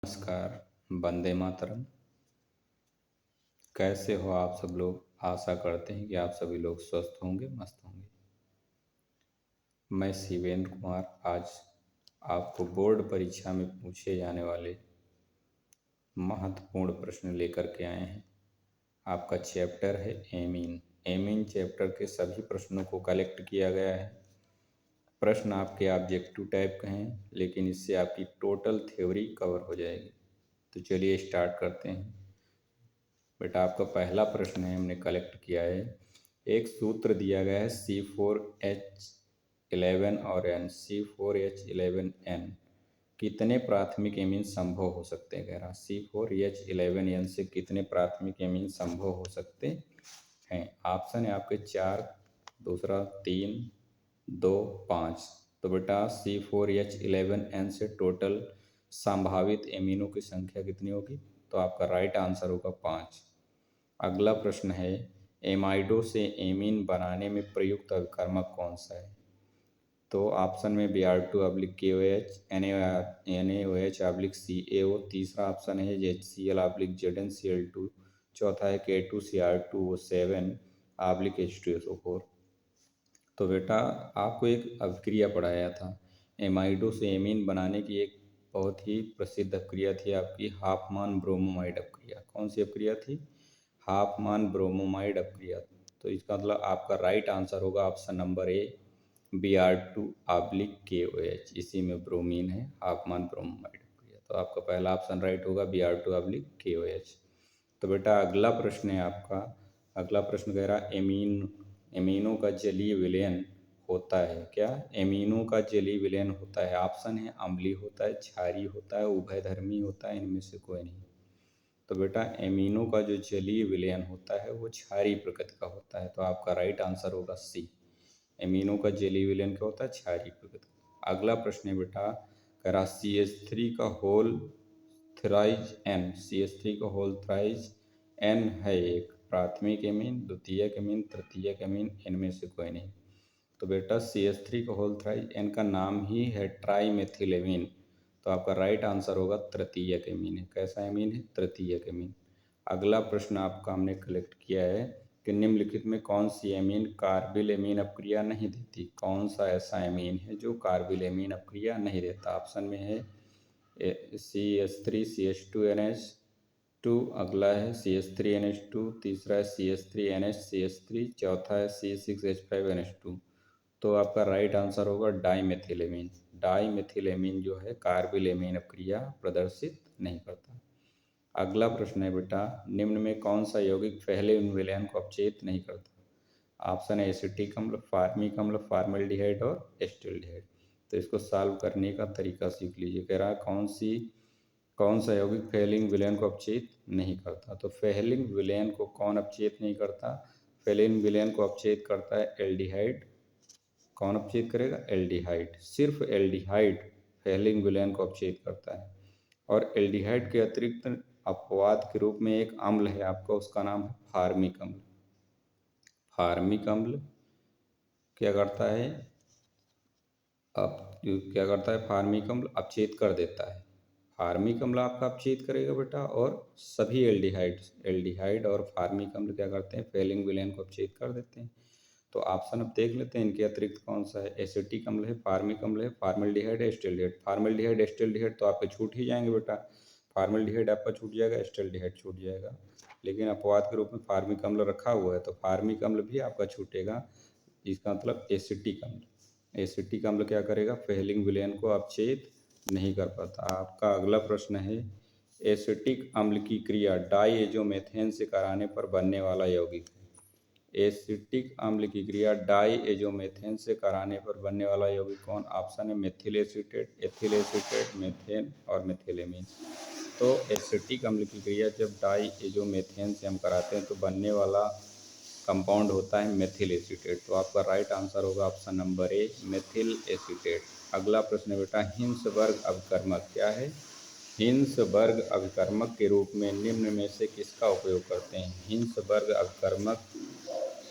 नमस्कार। वंदे मातरम। कैसे हो आप सब लोग? आशा करते हैं कि आप सभी लोग स्वस्थ होंगे, मस्त होंगे। मैं शिवेंद्र कुमार आज आपको बोर्ड परीक्षा में पूछे जाने वाले महत्वपूर्ण प्रश्न लेकर के आए हैं। आपका चैप्टर है एमीन। एमीन चैप्टर के सभी प्रश्नों को कलेक्ट किया गया है। प्रश्न आपके ऑब्जेक्टिव टाइप के हैं, लेकिन इससे आपकी टोटल थ्योरी कवर हो जाएगी। तो चलिए स्टार्ट करते हैं। बेटा आपका पहला प्रश्न है, हमने कलेक्ट किया है। एक सूत्र दिया गया है C4H11 और C4H11N कितने प्राथमिक एमीन संभव हो सकते हैं? कह रहा C4H11N से कितने प्राथमिक एमीन संभव हो सकते हैं? ऑप्शन है आपके 4, दूसरा 3, 2, 5। तो बेटा C4H11N से टोटल संभावित एमीनों की संख्या कितनी होगी? तो आपका राइट आंसर होगा 5। अगला प्रश्न है, एमाइडो से एमीन बनाने में प्रयुक्त अभिकर्मक कौन सा है? तो ऑप्शन में Br2/KOH, NaOH/CaO, तीसरा ऑप्शन है HCl/ZnCl2, चौथा है K2Cr2O7/H2SO4। तो बेटा आपको एक अभिक्रिया पढ़ाया था, एमाइडो से एमीन बनाने की एक बहुत ही प्रसिद्ध अभिक्रिया थी आपकी हाफमान ब्रोमोमाइड अभिक्रिया। कौन सी अभिक्रिया थी? हाफमान ब्रोमोमाइड अभिक्रिया। तो इसका मतलब आपका राइट आंसर होगा ऑप्शन नंबर ए, Br2/KOH। इसी में ब्रोमीन है, हाफमान ब्रोमोमाइड अभिक्रिया। तो आपका पहला ऑप्शन राइट होगा Br2/KOH। तो बेटा अगला प्रश्न है आपका। अगला प्रश्न कह रहा एमीनो का जलीय विलयन होता है क्या? एमीनो का जलीय विलयन होता है। ऑप्शन है अम्लीय होता है, क्षारीय होता है, उभयधर्मी होता है, इनमें से कोई नहीं। तो बेटा एमीनो का जो जलीय विलयन होता है वो क्षारीय प्रकृति का होता है। तो आपका राइट आंसर होगा सी। एमीनो का जलीय विलयन क्या होता है? क्षारीय प्रकृति। अगला प्रश्न है बेटा, कह रहा CH3 का होल थ्राइज N, CH3 का होल थ्राइज N है एक प्राथमिक एमीन, द्वितीयक एमीन, तृतीयक एमीन, इनमें से कोई नहीं। तो बेटा CH3 का होल थ्राइज N का नाम ही है ट्राईमेथिल एमीन। तो आपका राइट आंसर होगा तृतीयक एमीन है। कैसा एमीन है? तृतीयक एमीन। अगला प्रश्न आपका हमने कलेक्ट किया है कि निम्नलिखित में कौन सी एमीन कार्बिल एमीन अपक्रिया नहीं देती? कौन सा ऐसा एमीन है जो कार्बिल एमीन अपक्रिया नहीं देता? ऑप्शन में है CH3CH2NH2, अगला है CH3NH2, तीसरा है CH3NHCH3, चौथा है C6H5NH2। तो आपका राइट आंसर होगा डाईमेथिलेमीन। डाईमेथिलेमीन जो है कार्बिल एमीन अपक्रिया प्रदर्शित नहीं करता। अगला प्रश्न है बेटा, निम्न में कौन सा यौगिक पहले विलयन को अपचयित नहीं करता? ऑप्शन है एसिटिक अम्ल, फार्मिक अम्ल, फॉर्मल्डिहाइड और एसिटाल्डिहाइड। तो इसको सॉल्व करने का तरीका सीख लीजिए। कह रहा है कौन सा यौगिक फेलिंग विलयन को अपचयित नहीं करता? तो फेलिंग विलयन को कौन अपचयित नहीं करता? फेलिंग विलयन को अपचयित करता है एल्डिहाइड। कौन अपचयित करेगा? एल्डिहाइड। सिर्फ एल्डिहाइड फेलिंग विलयन को अपचयित करता है। और एल्डिहाइड के अतिरिक्त अपवाद के रूप में एक अम्ल है आपका, उसका नाम है फार्मिक अम्ल। फार्मिक अम्ल क्या करता है? फार्मिक अम्ल अपचयित कर देता है। फार्मिक अम्ल आपका अपचयित करेगा बेटा, और सभी एल्डिहाइड और फार्मिक अम्ल क्या करते हैं? फेलिंग विलयन को अपचयित कर देते हैं। तो ऑप्शन अब देख लेते हैं इनके अतिरिक्त कौन सा है। एसिटिक अम्ल है, फार्मिक अम्ल है, फॉर्मल्डिहाइड है, एसिटाल्डिहाइड। फॉर्मल्डिहाइड एसिटाल्डिहाइड तो आपके छूट ही जाएंगे बेटा। फॉर्मल्डिहाइड आपका छूट जाएगा, एसिटाल्डिहाइड छूट जाएगा, लेकिन अपवाद के रूप में फार्मिक अम्ल रखा हुआ है, तो फार्मिक अम्ल भी आपका छूटेगा। इसका मतलब एसिटिक अम्ल। एसिटिक अम्ल क्या करेगा? फेलिंग विलयन को अपचयित नहीं कर पाता। आपका अगला प्रश्न है, एसिटिक अम्ल की क्रिया डाईएजोमेथेन से कराने पर बनने वाला यौगिक है। एसिटिक अम्ल की क्रिया डाईएजोमेथेन से कराने पर बनने वाला यौगिक कौन? ऑप्शन है methyl acetate, ethyl acetate, methane और मेथिलेमीन। तो एसिटिक अम्ल की क्रिया जब डाईएजोमेथेन से हम कराते हैं तो बनने वाला कंपाउंड होता है मेथिल एसीटेट। तो आपका राइट आंसर होगा option number A, methyl acetate. अगला प्रश्न है बेटा, हिंसबर्ग अभिकर्मक क्या है? हिंसबर्ग अभिकर्मक के रूप में निम्न में से किसका उपयोग करते हैं? हिंसबर्ग अभिकर्मक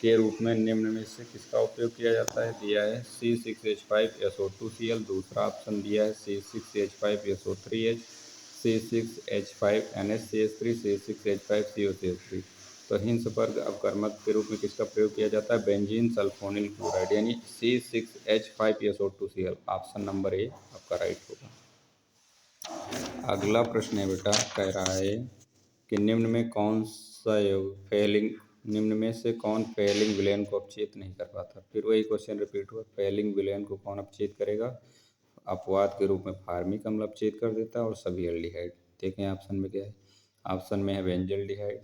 के रूप में निम्न में से किसका उपयोग किया जाता है? दिया है C6H5SO2Cl, दूसरा ऑप्शन दिया है C6H5SO3H, C6H5NH3 तो हिंस पर अपकर्मक के रूप में किसका प्रयोग किया जाता है? बेंजीन सल्फोनिल क्लोराइड यानी C6H5SO2Cl। ऑप्शन नंबर ए आपका राइट होगा। अगला प्रश्न है बेटा, कह रहा है कि निम्न में से कौन फेलिंग विलयन को अपचेत नहीं कर पाता? फिर वही क्वेश्चन रिपीट हुआ, फेलिंग विलयन को कौन अपचेत करेगा? अपवाद के रूप में फार्मिक अम्ल अपचेत कर देता है और सभी एल्डिहाइड। देखें ऑप्शन में क्या है। ऑप्शन में है बेंजल्डिहाइड,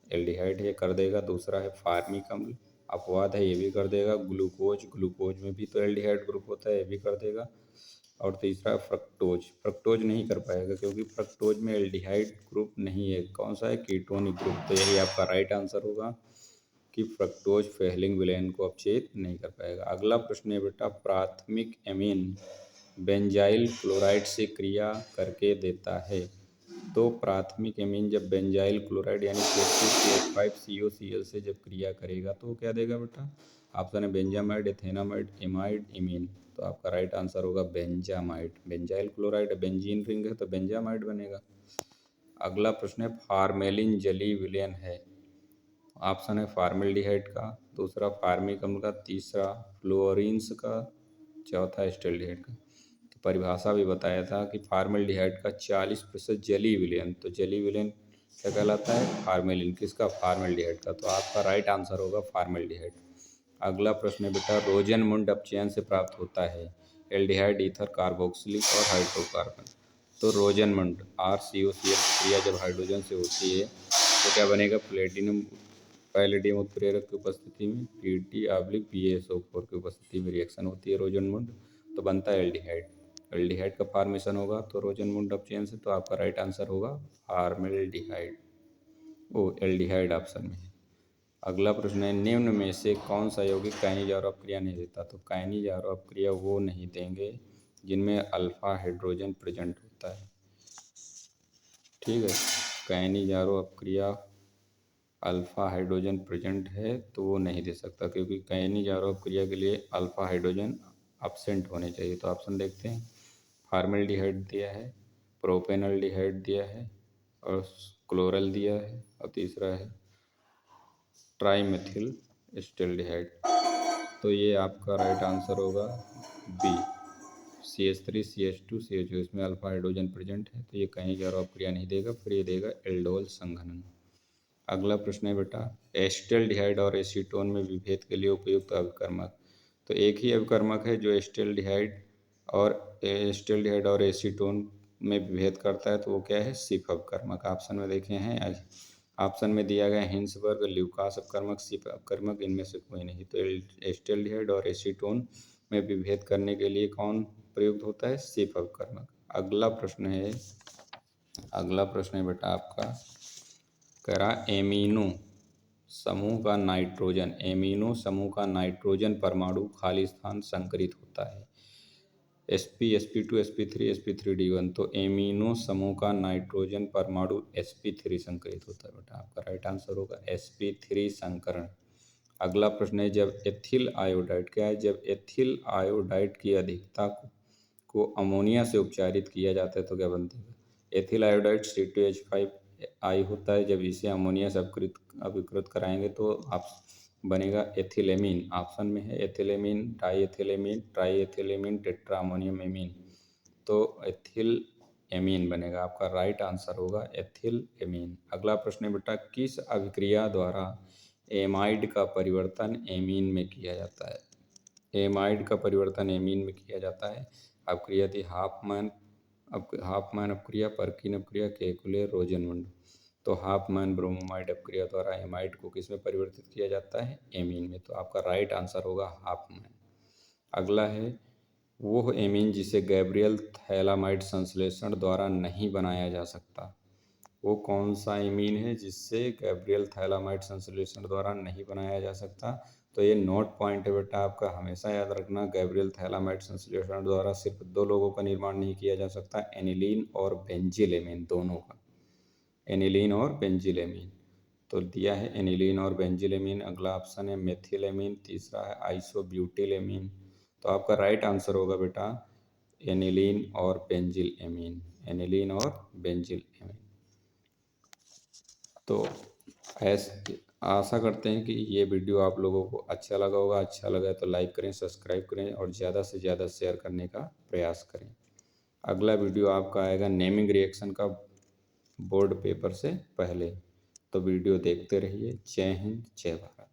एल्डिहाइड ये कर देगा। दूसरा है फार्मिक अम्ल, अपवाद है ये भी कर देगा। ग्लूकोज में भी तो एल्डिहाइड ग्रुप होता है, ये भी कर देगा। और तीसरा फ्रक्टोज नहीं कर पाएगा क्योंकि फ्रक्टोज में एल्डिहाइड ग्रुप नहीं है। कौन सा है? Ketonic group. तो यही आपका राइट आंसर होगा कि फ्रक्टोज फेलिंग विलयन को अपचेत नहीं कर पाएगा। अगला प्रश्न है बेटा, प्राथमिक एमीन बेंजाइल क्लोराइड से क्रिया करके देता है। तो प्राथमिक एमीन जब बेंजाइल क्लोराइड यानी CH5COCl से जब क्रिया करेगा तो क्या देगा बेटा? ऑप्शन है बेंजामाइड, एथेनामाइड, एमाइड, इमीन। तो आपका राइट आंसर होगा benzamide. Benzyl chloride benzene ring है तो बेंजामाइड बनेगा। अगला प्रश्न है, फार्मेलिन जलीय विलयन है। ऑप्शन है फार्मेल्डिहाइड का, दूसरा फार्मिक अम्ल का, तीसरा फ्लोरीन्स का, चौथा एस्टल्डिहाइड का। तो परिभाषा भी बताया था कि फार्मेल्डिहाइड का 40% जलीय विलयन। तो जलीय विलयन क्या कहलाता है? फार्मेलिन। किसका? फार्मेल्डिहाइड का। तो आपका राइट आंसर होगा फार्मेल्डिहाइड। अगला प्रश्न है बेटा, रोजनमुंड अपचयन से प्राप्त होता है एल्डिहाइड, ईथर, कार्बोक्सिलिक और हाइड्रोकार्बन। तो रोजनमुंड RCOCl क्रिया जब हाइड्रोजन से होती है तो क्या बनेगा? पैलेडियम उत्प्रेरक की उपस्थिति में Pt/PaSO4 की उपस्थिति में रिएक्शन होती है रोजनमुंड, तो बनता है एल्डिहाइड। एल्डिहाइड का फॉर्मेशन होगा तो रोजनमुंड अपचयन से। तो आपका राइट आंसर होगा फार्मेल्डिहाइड, एल्डिहाइड ऑप्शन में है। अगला प्रश्न है, निम्न में से कौन सा यौगिक काइनेज और अपक्रिया नहीं देता? तो काइनेज और अपक्रिया वो नहीं देंगे जिनमें अल्फा हाइड्रोजन प्रेजेंट होता है। ठीक है, काइनेज और अपक्रिया अल्फा हाइड्रोजन प्रेजेंट है तो वो नहीं दे सकता, क्योंकि काइनेज और अपक्रिया के लिए अल्फा हाइड्रोजन अब्सेंट होने चाहिए। तो ऑप्शन देखते हैं, फार्मेल्डिहाइड दिया है, प्रोपेनल्डिहाइड दिया है और क्लोरल दिया है और तीसरा है ट्राईमेथिल एस्टल्डिहाइड। तो ये आपका राइट आंसर होगा बी, CH3CH2CH। इसमें अल्फा हाइड्रोजन प्रेजेंट है तो ये कहीं और अपक्रिया नहीं देगा, फिर ये देगा एल्डोल संघनन। अगला प्रश्न है बेटा, एस्टल्डिहाइड और एसीटोन में विभेद के लिए उपयुक्त अभिकर्मक। तो एक ही अभिकर्मक है जो एस्टल्डिहाइड और एसीटोन में विभेद करता है, तो वो क्या है? सिफ अभिकर्मक। ऑप्शन में देखे हैं, ऑप्शन में दिया गया हिंसबर्ग, ल्यूकास अपकर्मक, सिफ अपकर्मक, इनमें से कोई नहीं। तो एस्टल्डिहाइड और एसीटोन में विभेद करने के लिए कौन प्रयुक्त होता है? सिफ अपकर्मक। अगला प्रश्न है बेटा आपका, कह रहा एमीनो समूह का नाइट्रोजन परमाणु खाली स्थान संकरित होता है। sp sp2 sp3 तो एमीनो समूह का नाइट्रोजन परमाणु sp3 संकरित होता है बेटा। आपका राइट आंसर होगा sp3 संकरण। अगला प्रश्न है, जब एथिल आयोडाइड क्या है? जब एथिल आयोडाइड की अधिकता को अमोनिया से उपचारित किया जाता है तो क्या बनता है? एथिल आयोडाइड C2H5 होता है। जब इसे अमोनिया से अभिकृत कराएंगे तो आप बनेगा एथिलेमीन। ऑप्शन में है एथिलेमीन, ट्राईएथिलेमीन, टेट्रा अमोनियम एमीन। तो एथिल एमीन बनेगा। आपका राइट आंसर होगा एथिल एमीन। अगला प्रश्न है बेटा, किस अभिक्रिया द्वारा एमाइड का परिवर्तन एमीन में किया जाता है? एमाइड का परिवर्तन एमीन में किया जाता है। अभिक्रिया थी हाफमैन अपक्रिया, पर्किन अपक्रिया, केकुले, रोजनमुंड। तो हाफमैन ब्रोमोमाइड अपक्रिया द्वारा एमाइड को किस में परिवर्तित किया जाता है? एमीन में। तो आपका राइट आंसर होगा हाफमैन। अगला है, वो एमीन जिसे गैब्रियल थैलामाइड संश्लेषण द्वारा नहीं बनाया जा सकता। वो कौन सा एमीन है जिससे गैब्रियल थैलामाइड संश्लेषण द्वारा नहीं बनाया जा सकता? तो ये नोट पॉइंट है बेटा आपका, हमेशा याद रखना। गैब्रियल थैलामाइड संश्लेषण द्वारा सिर्फ दो लोगों का निर्माण नहीं किया जा सकता, एनिलीन और बेंजिलेमीन दोनों का, एनिलीन और बेंजिलेमीन। तो दिया है एनिलीन और बेंजिलेमीन। अगला ऑप्शन है मेथिलेमीन, तीसरा है आइसोब्यूटिलेमीन। तो आपका राइट आंसर होगा बेटा एनिलीन और बेंजिलेमीन। एनिलीन और बेंजिल एमीन। तो आशा करते हैं कि ये वीडियो आप लोगों को अच्छा लगा होगा। अच्छा लगा तो लाइक करें, सब्सक्राइब करें और ज़्यादा से ज़्यादा शेयर करने का प्रयास करें। अगला वीडियो आपका आएगा नेमिंग रिएक्शन का बोर्ड पेपर से पहले। तो वीडियो देखते रहिए। जय हिंद, जय भारत।